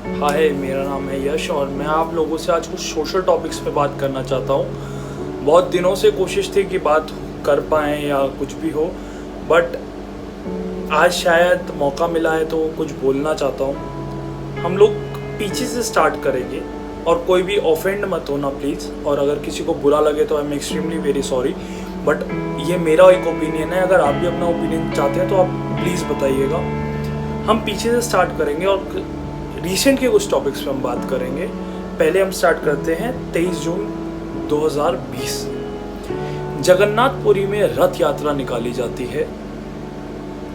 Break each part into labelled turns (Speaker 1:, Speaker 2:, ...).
Speaker 1: हाय, मेरा नाम है यश और मैं आप लोगों से आज कुछ सोशल टॉपिक्स पे बात करना चाहता हूँ। बहुत दिनों से कोशिश थी कि बात कर पाएँ या कुछ भी हो, बट आज शायद मौका मिला है तो कुछ बोलना चाहता हूँ। हम लोग पीछे से स्टार्ट करेंगे और कोई भी ऑफेंड मत होना प्लीज़, और अगर किसी को बुरा लगे तो I am extremely very sorry, but ये मेरा एक ओपिनियन है। अगर आप भी अपना ओपिनियन चाहते हैं तो आप प्लीज़ बताइएगा। हम पीछे से स्टार्ट करेंगे और रिसेंट के कुछ टॉपिक्स पे हम बात करेंगे। पहले हम स्टार्ट करते हैं 23 जून 2020। जगन्नाथपुरी में रथ यात्रा निकाली जाती है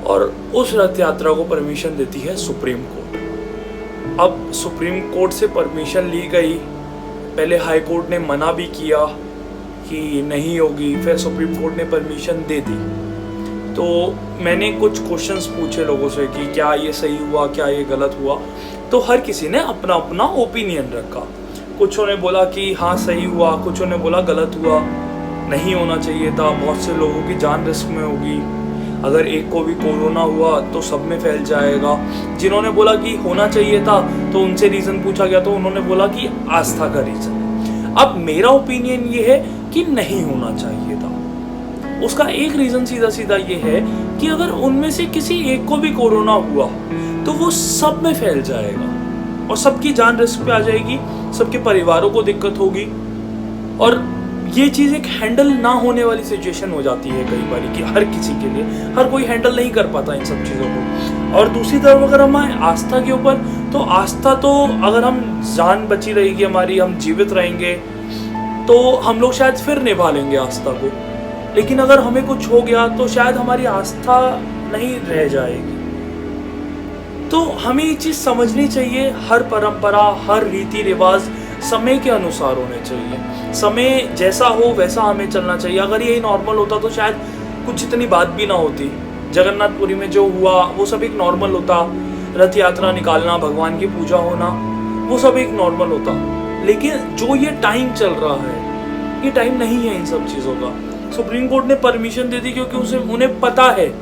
Speaker 1: और उस रथ यात्रा को परमिशन देती है सुप्रीम कोर्ट। अब सुप्रीम कोर्ट से परमिशन ली गई, पहले हाई कोर्ट ने मना भी किया कि नहीं होगी, फिर सुप्रीम कोर्ट ने परमिशन दे दी। तो मैंने कुछ क्वेश्चंस पूछे लोगों से कि क्या ये सही हुआ, क्या ये गलत हुआ। तो हर किसी ने अपना अपना ओपिनियन रखा। कुछों ने बोला कि हाँ सही हुआ, कुछों ने बोला गलत हुआ, नहीं होना चाहिए था, बहुत से लोगों की जान रिस्क में होगी, अगर एक को भी कोरोना हुआ तो सब में फैल जाएगा। जिन्होंने बोला कि होना चाहिए था तो उनसे रीज़न पूछा गया तो उन्होंने बोला कि आस्था का रीज़न। अब मेरा ओपिनियन ये है कि नहीं होना चाहिए था। उसका एक रीज़न सीधा सीधा ये है कि अगर उनमें से किसी एक को भी कोरोना हुआ तो वो सब में फैल जाएगा और सबकी जान रिस्क पे आ जाएगी, सबके परिवारों को दिक्कत होगी और ये चीज़ एक हैंडल ना होने वाली सिचुएशन हो जाती है कई बार कि हर किसी के लिए, हर कोई हैंडल नहीं कर पाता इन सब चीज़ों को। और दूसरी तरफ अगर हम आए आस्था के ऊपर, तो आस्था तो अगर हम जान बची रहेगी हमारी, हम जीवित रहेंगे तो हम लोग शायद फिर निभा लेंगे आस्था को। लेकिन अगर हमें कुछ हो गया तो शायद हमारी आस्था नहीं रह जाएगी। तो हमें ये चीज़ समझनी चाहिए, हर परंपरा, हर रीति रिवाज समय के अनुसार होने चाहिए। समय जैसा हो वैसा हमें चलना चाहिए। अगर यही नॉर्मल होता तो शायद कुछ इतनी बात भी ना होती। जगन्नाथपुरी में जो हुआ वो सब एक नॉर्मल होता, रथ यात्रा निकालना, भगवान की पूजा होना, वो सब एक नॉर्मल होता। लेकिन जो ये टाइम चल रहा है, ये टाइम नहीं है इन सब चीज़ों का। सुप्रीम कोर्ट ने परमिशन दे दी क्योंकि उन्हें पता है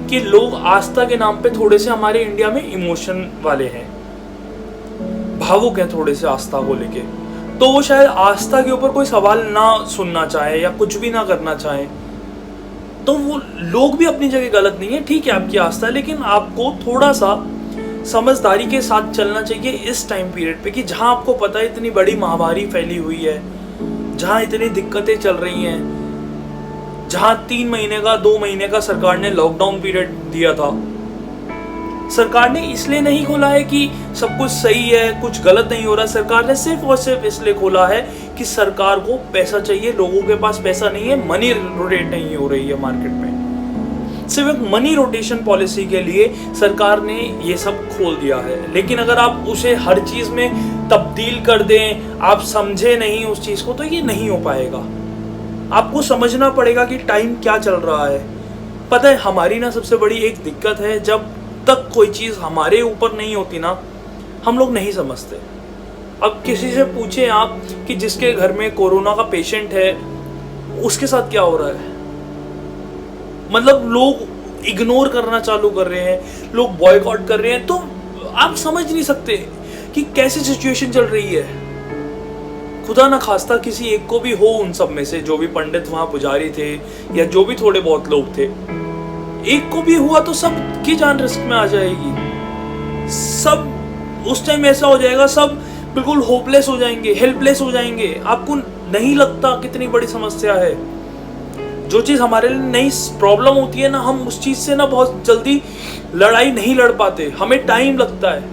Speaker 1: कि लोग आस्था के नाम पे थोड़े से हमारे इंडिया में इमोशन वाले हैं, भावुक हैं थोड़े से आस्था को लेके। तो वो शायद आस्था के ऊपर कोई सवाल ना सुनना चाहे या कुछ भी ना करना चाहे। तो वो लोग भी अपनी जगह गलत नहीं है, ठीक है आपकी आस्था है, लेकिन आपको थोड़ा सा समझदारी के साथ चलना चाहिए इस टाइम पीरियड पे कि जहाँ आपको पता है इतनी बड़ी महामारी फैली हुई है, जहाँ इतनी दिक्कतें चल रही हैं, जहाँ 3 महीने का 2 महीने का सरकार ने लॉकडाउन पीरियड दिया था। सरकार ने इसलिए नहीं खोला है कि सब कुछ सही है, कुछ गलत नहीं हो रहा। सरकार ने सिर्फ और सिर्फ इसलिए खोला है कि सरकार को पैसा चाहिए, लोगों के पास पैसा नहीं है, मनी रोटेट नहीं हो रही है मार्केट में। सिर्फ एक मनी रोटेशन पॉलिसी के लिए सरकार ने ये सब खोल दिया है। लेकिन अगर आप उसे हर चीज में तब्दील कर दें, आप समझे नहीं उस चीज को, तो ये नहीं हो पाएगा। आपको समझना पड़ेगा कि टाइम क्या चल रहा है। पता है हमारी ना सबसे बड़ी एक दिक्कत है, जब तक कोई चीज़ हमारे ऊपर नहीं होती ना, हम लोग नहीं समझते। अब किसी से पूछें आप कि जिसके घर में कोरोना का पेशेंट है उसके साथ क्या हो रहा है, मतलब लोग इग्नोर करना चालू कर रहे हैं, लोग बॉयकॉट कर रहे हैं। तो आप समझ नहीं सकते कि कैसी सिचुएशन चल रही है। खुदा ना खास्ता किसी एक को भी हो उन सब में से, जो भी पंडित वहाँ पुजारी थे या जो भी थोड़े बहुत लोग थे, एक को भी हुआ तो सब की जान रिस्क में आ जाएगी। सब उस टाइम ऐसा हो जाएगा, सब बिल्कुल होपलेस हो जाएंगे, हेल्पलेस हो जाएंगे। आपको नहीं लगता कितनी बड़ी समस्या है? जो चीज़ हमारे लिए नई प्रॉब्लम होती है ना, हम उस चीज़ से ना बहुत जल्दी लड़ाई नहीं लड़ पाते, हमें टाइम लगता है।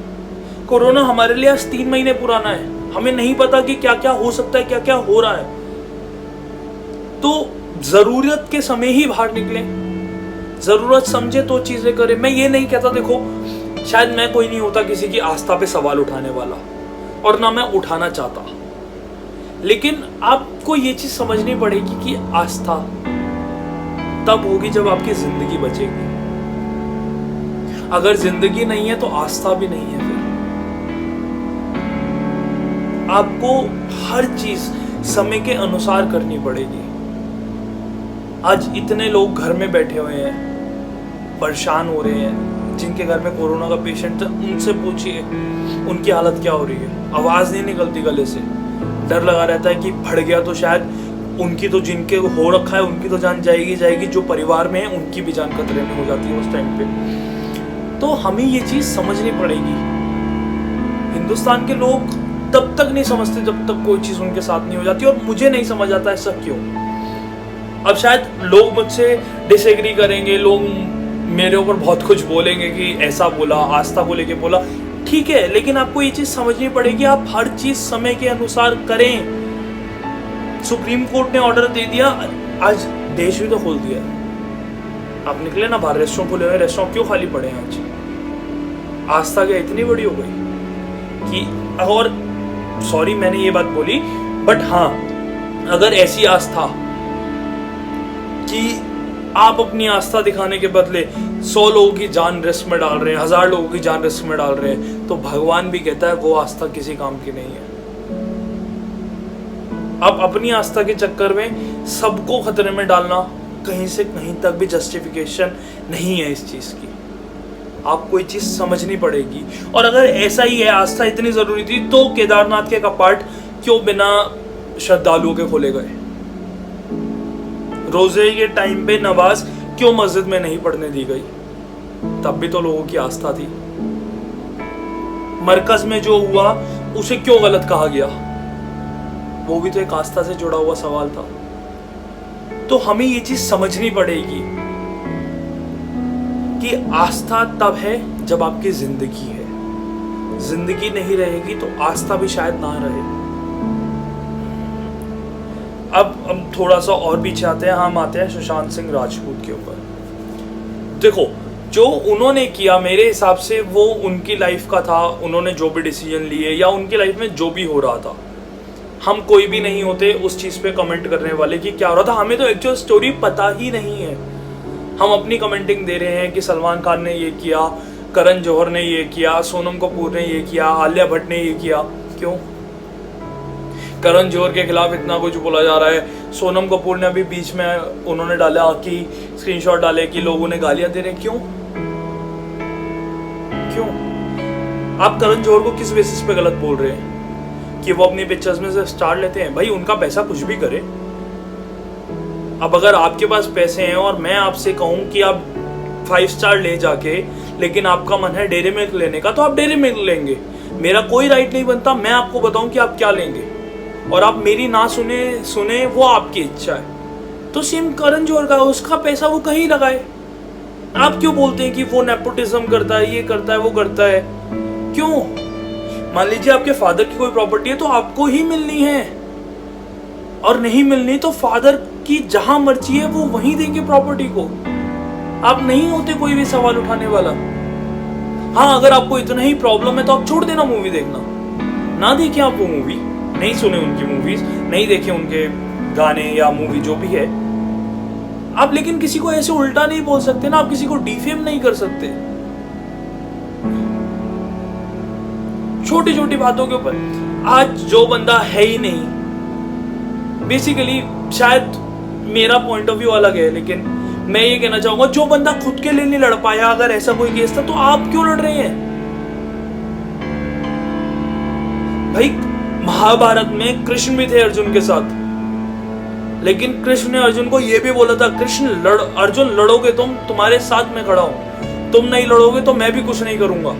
Speaker 1: कोरोना हमारे लिए आज 3 महीने पुराना है, हमें नहीं पता कि क्या क्या हो सकता है, क्या क्या हो रहा है। तो जरूरत के समय ही बाहर निकले, जरूरत समझे तो चीजें करें। मैं ये नहीं कहता, देखो शायद मैं कोई नहीं होता किसी की आस्था पे सवाल उठाने वाला, और ना मैं उठाना चाहता, लेकिन आपको ये चीज समझनी पड़ेगी कि आस्था तब होगी जब आपकी जिंदगी बचेगी। अगर जिंदगी नहीं है तो आस्था भी नहीं है। फिर आपको हर चीज समय के अनुसार करनी पड़ेगी। आज इतने लोग घर में बैठे हुए हैं, परेशान हो रहे हैं, जिनके घर में कोरोना का पेशेंट था उनसे पूछिए उनकी हालत क्या हो रही है। आवाज़ नहीं निकलती गले से, डर लगा रहता है कि फट गया तो शायद उनकी तो, जिनके हो रखा है उनकी तो जान जाएगी, जो परिवार में है उनकी भी जान खतरे में हो जाती है उस टाइम पे। तो हमें ये चीज़ समझनी पड़ेगी। हिंदुस्तान के लोग तब तक नहीं समझते जब तक कोई चीज़ उनके साथ नहीं हो जाती, और मुझे नहीं समझ आता ऐसा क्यों। अब शायद लोग मुझसे डिसएग्री करेंगे, लोग मेरे ऊपर बहुत कुछ बोलेंगे कि ऐसा बोला, आस्था को लेके बोला, ठीक है, लेकिन आपको ये चीज़ समझनी पड़ेगी, आप हर चीज़ समय के अनुसार करें। सुप्रीम कोर्ट ने ऑर्डर दे दिया, आज देश भी तो खोल दिया। आप निकले ना बाहर, रेस्टोरेंट खुले हुए, रेस्टोरेंट क्यों खाली पड़े हैं आज? आस्था क्या इतनी बड़ी हो गई कि, और सॉरी मैंने ये बात बोली, बट हाँ, अगर ऐसी आस्था कि आप अपनी आस्था दिखाने के बदले 100 लोगों की जान रिस्क में डाल रहे हैं, 1000 लोगों की जान रिस्क में डाल रहे हैं, तो भगवान भी कहता है वो आस्था किसी काम की नहीं है। आप अपनी आस्था के चक्कर में सबको खतरे में डालना कहीं से कहीं तक भी जस्टिफिकेशन नहीं है इस चीज की। आपको ये चीज समझनी पड़ेगी। और अगर ऐसा ही है, आस्था इतनी जरूरी थी, तो केदारनाथ के कपाट क्यों बिना श्रद्धालुओं के खोले गए? रोजे के टाइम पे नमाज क्यों मस्जिद में नहीं पढ़ने दी गई? तब भी तो लोगों की आस्था थी। मरकज में जो हुआ उसे क्यों गलत कहा गया? वो भी तो एक आस्था से जुड़ा हुआ सवाल था। तो हमें ये चीज समझनी पड़ेगी कि आस्था तब है जब आपकी जिंदगी है। जिंदगी नहीं रहेगी तो आस्था भी शायद ना रहे। अब हम थोड़ा सा और पीछे आते हैं, हम आते हैं सुशांत सिंह राजपूत के ऊपर। देखो, जो उन्होंने किया मेरे हिसाब से वो उनकी लाइफ का था, उन्होंने जो भी डिसीजन लिए या उनकी लाइफ में जो भी हो रहा था, हम कोई भी नहीं होते उस चीज़ पे कमेंट करने वाले कि क्या हो रहा था। हमें तो एक्चुअल स्टोरी पता ही नहीं है। हम अपनी कमेंटिंग दे रहे हैं कि सलमान खान ने ये किया, करण जौहर ने ये किया, सोनम कपूर ने ये किया, आलिया भट्ट ने ये किया। क्यों? करण जौहर के खिलाफ इतना कुछ बोला जा रहा है, सोनम कपूर ने अभी बीच में उन्होंने डाला कि स्क्रीनशॉट डाले कि लोगों ने गालियां दे रहे हैं। क्यों? आप करण जौहर को किस बेसिस पे गलत बोल रहे हैं? कि वो अपनी पिक्चर्स में से स्टार लेते हैं? भाई उनका पैसा कुछ भी करे। अब अगर आपके पास पैसे हैं और मैं आपसे कहूं कि आप 5 स्टार ले जाके, लेकिन आपका मन है डेयरी मिल्क लेने का, तो आप डेयरी मिल्क लेंगे। मेरा कोई राइट नहीं बनता मैं आपको बताऊं कि आप क्या लेंगे, और आप मेरी ना सुने वो आपकी इच्छा है। तो सेम करण जौहर का, उसका पैसा वो कहीं लगाए। आप क्यों बोलते हैं कि वो नेपोटिज्म करता है, ये करता है, वो करता है? क्यों? मान लीजिए आपके फादर की कोई प्रॉपर्टी है तो आपको ही मिलनी है, और नहीं मिलनी तो फादर की जहां मर्जी है वो वहीं देंगे प्रॉपर्टी को। आप नहीं होते कोई भी सवाल उठाने वाला। हाँ, अगर आपको इतना ही प्रॉब्लम है तो आप छोड़ देना मूवी देखना, ना देखें आप वो मूवी, नहीं सुने उनकी मूवीज, नहीं देखे उनके गाने या मूवी जो भी है आप। लेकिन किसी को ऐसे उल्टा नहीं बोल सकते ना, आप किसी को डिफेम नहीं कर सकते छोटी छोटी बातों के ऊपर। आज जो बंदा है ही नहीं, बेसिकली शायद मेरा पॉइंट ऑफ व्यू अलग है, लेकिन मैं ये कहना चाहूंगा जो बंदा खुद के लिए नहीं लड़ पाया, अगर ऐसा कोई केस था तो आप क्यों लड़ रहे हैं? भाई महाभारत में कृष्ण भी थे अर्जुन के साथ, लेकिन कृष्ण ने अर्जुन को यह भी बोला था, अर्जुन लड़ोगे तुम, तुम्हारे साथ मैं खड़ा हूं, तुम नहीं लड़ोगे तो मैं भी कुछ नहीं करूंगा।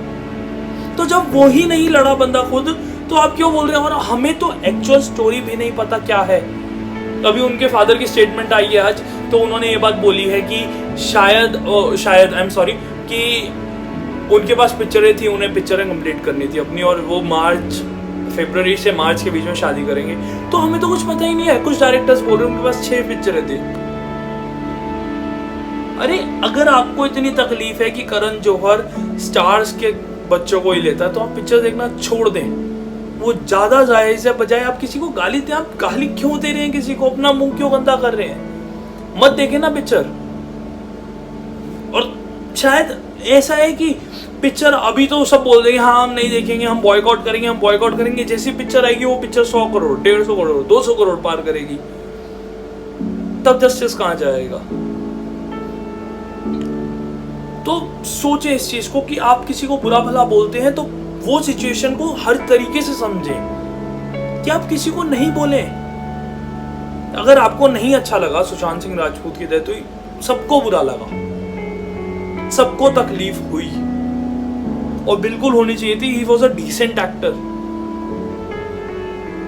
Speaker 1: तो जब वो ही नहीं लड़ा बंदा खुद, तो आप क्यों बोल रहे हैं? और हमें तो एक्चुअल स्टोरी भी नहीं पता क्या है। अभी उनके फादर की स्टेटमेंट आई है आज, तो उन्होंने ये बात बोली है कि शायद आई एम सॉरी कि उनके पास पिक्चरें थी, उन्हें पिक्चरें कंप्लीट करनी थी अपनी, और वो फरवरी से मार्च के बीच में शादी करेंगे। तो हमें तो कुछ पता ही नहीं है। कुछ डायरेक्टर्स बोल रहे हैं उनके पास 6 पिक्चरें थी। अरे अगर आपको इतनी तकलीफ है कि करण जौहर स्टार्स के बच्चों को ही लेता है, तो आप पिक्चर देखना छोड़ दें, वो ज्यादा जायज है। बजाय आप किसी को गाली दें, आप गाली क्यों दे रहे हैं किसी को? अपना मुंह क्यों गंदा कर रहे हैं? मत देखें ना पिक्चर। और शायद ऐसा है कि पिक्चर अभी तो सब बोल देंगे हाँ हम नहीं देखेंगे, हम बॉयकॉट करेंगे, हम बॉयकॉट करेंगे। जैसी पिक्चर आएगी वो पिक्चर 100 करोड़, 150 करोड़, 200 करोड़ पार करेगी, तब जस्टिस कहां जाएगा? तो सोचें इस चीज को कि आप किसी को बुरा भला बोलते हैं तो वो सिचुएशन को हर तरीके से समझें कि आप किसी को नहीं बोलें। अगर आपको नहीं अच्छा लगा सुशांत सिंह राजपूत की डेथ हुई, सबको बुरा लगा, सबको तकलीफ हुई और बिल्कुल होनी चाहिए थी। He was a decent actor.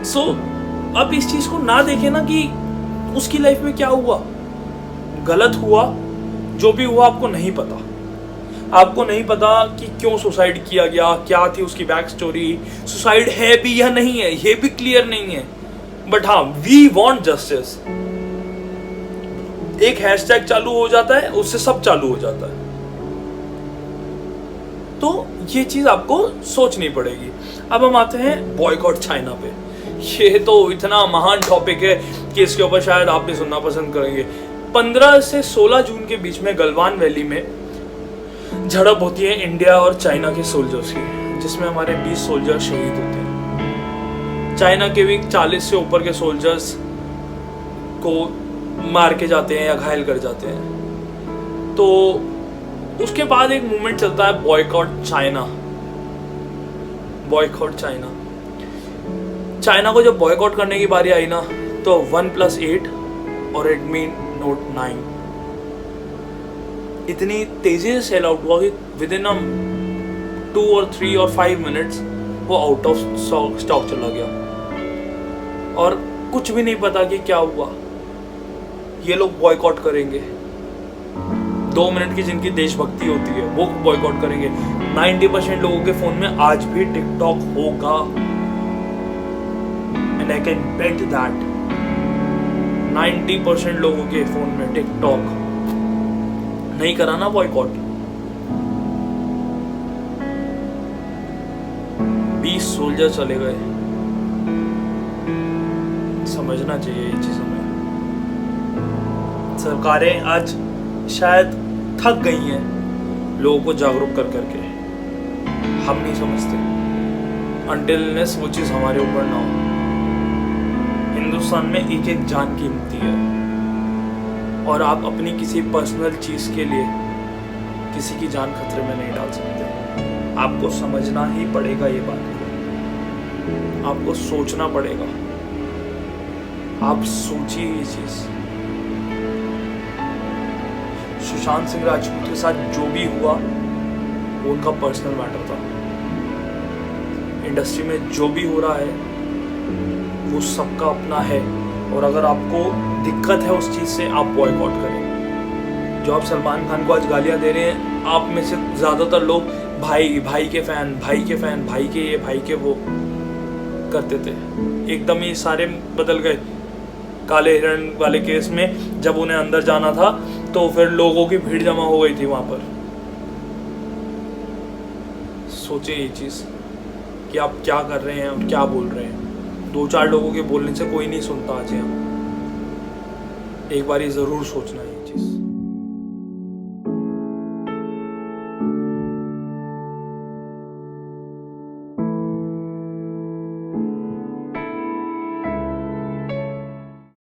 Speaker 1: So अब इस चीज को ना देखें ना कि उसकी लाइफ में क्या हुआ, गलत हुआ, जो भी हुआ आपको नहीं पता। आपको नहीं पता कि क्यों सुसाइड किया गया, क्या थी उसकी बैक स्टोरी, सुसाइड है भी या नहीं है ये भी क्लियर नहीं है। बट हाँ, वी वांट जस्टिस। एक हैशटैग चालू हो जाता है, उससे सब चालू हो जाता है। तो ये चीज आपको सोचनी पड़ेगी। अब हम आते हैं बॉयकॉट चाइना पे। ये तो इतना महान टॉपिक है कि इसके ऊपर शायद आप भी सुनना पसंद करेंगे। 15 से 16 जून के बीच में गलवान वैली में झड़प होती है इंडिया और चाइना के सोल्जर्स की, जिसमें हमारे 20 सोल्जर शहीद होते हैं। चाइना के भी 40 से ऊपर के सोल्जर्स को मार के जाते हैं या घायल कर जाते हैं। तो उसके बाद एक मूवमेंट चलता है boycott China. Boycott China, China को जब बॉयकॉट करने की बारी आई ना, तो 1+8 और रेडमी नोट 9 इतनी तेजी से सेल आउट हुआ कि विद इन 2 और 3 और 5 मिनट्स वो आउट ऑफ स्टॉक चला गया और कुछ भी नहीं पता कि क्या हुआ। ये लोग बॉयकॉट करेंगे, 2 मिनट की जिनकी देशभक्ति होती है वो बॉयकॉट करेंगे। 90% लोगों के फोन में आज भी टिकटॉक होगा, and I can bet that 90% लोगों के फोन में टिकटॉक। नहीं करा ना बॉयकॉट, 20 सोल्जर चले गए। समझना चाहिए ये चीज हमें। सरकारें आज शायद थक गई हैं लोगों को जागरूक कर करके, हम नहीं समझते अनटिल वो चीज हमारे ऊपर ना हो। हिंदुस्तान में एक एक जान कीमती है और आप अपनी किसी पर्सनल चीज के लिए किसी की जान खतरे में नहीं डाल सकते। आपको समझना ही पड़ेगा ये बात को, आपको सोचना पड़ेगा। आप सोचिए ये चीज। सुशांत सिंह राजपूत के साथ जो भी हुआ वो उनका पर्सनल मैटर था। इंडस्ट्री में जो भी हो रहा है वो सबका अपना है, और अगर आपको दिक्कत है उस चीज से, आप बॉयकॉट करें। जो आप सलमान खान को आज गालियां दे रहे हैं, आप में से ज्यादातर लोग भाई के फैन, भाई के ये, भाई के वो करते थे। एकदम ही सारे बदल गए। काले हिरण वाले केस में जब उन्हें अंदर जाना था तो फिर लोगों की भीड़ जमा हो गई थी वहां पर। सोचिए ये चीज कि आप क्या कर रहे हैं और क्या बोल रहे हैं। 2-4 लोगों के बोलने से कोई नहीं सुनता आज यहाँ। एक बार ये जरूर सोचना है ये चीज।